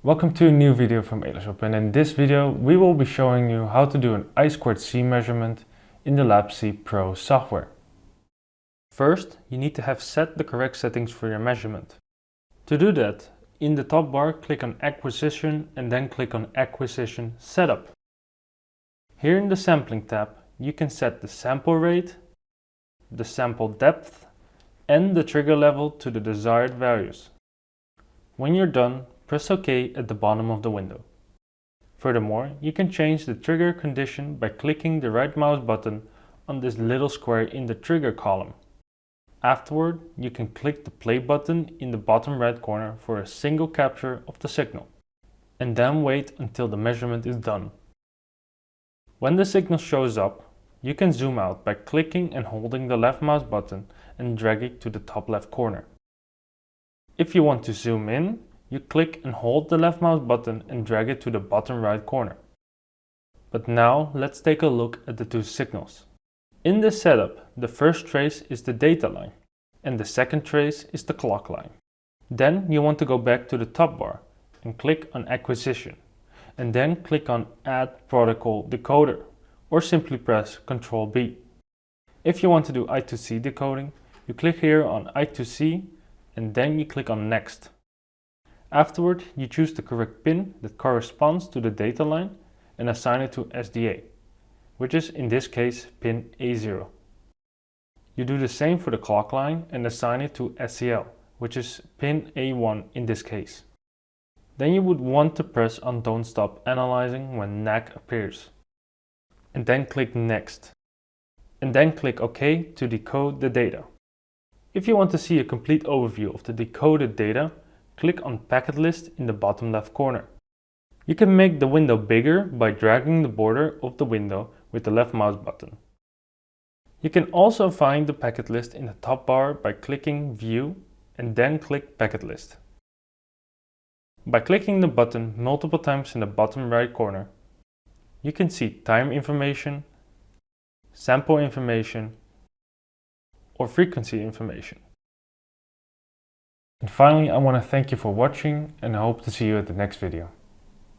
Welcome to a new video from I2C, and in this video we will be showing you how to do an I2C measurement in the LabC Pro software. First, you need to have set the correct settings for your measurement. To do that, in the top bar click on Acquisition and then click on Acquisition Setup. Here in the Sampling tab you can set the sample rate, the sample depth and the trigger level to the desired values. When you're done, press OK at the bottom of the window. Furthermore, you can change the trigger condition by clicking the right mouse button on this little square in the trigger column. Afterward, you can click the play button in the bottom right corner for a single capture of the signal, and then wait until the measurement is done. When the signal shows up, you can zoom out by clicking and holding the left mouse button and drag it to the top left corner. If you want to zoom in, you click and hold the left mouse button and drag it to the bottom right corner. But now let's take a look at the two signals. In this setup, the first trace is the data line and the second trace is the clock line. Then you want to go back to the top bar and click on Acquisition and then click on Add Protocol Decoder or simply press Ctrl B. If you want to do I2C decoding, you click here on I2C and then you click on Next. Afterward, you choose the correct pin that corresponds to the data line and assign it to SDA, which is in this case pin A0. You do the same for the clock line and assign it to SCL, which is pin A1 in this case. Then you would want to press on Don't Stop Analyzing when NAC appears. And then click Next. And then click OK to decode the data. If you want to see a complete overview of the decoded data, click on Packet List in the bottom left corner. You can make the window bigger by dragging the border of the window with the left mouse button. You can also find the packet list in the top bar by clicking View and then click Packet List. By clicking the button multiple times in the bottom right corner, you can see time information, sample information, or frequency information. And finally, I want to thank you for watching and I hope to see you at the next video.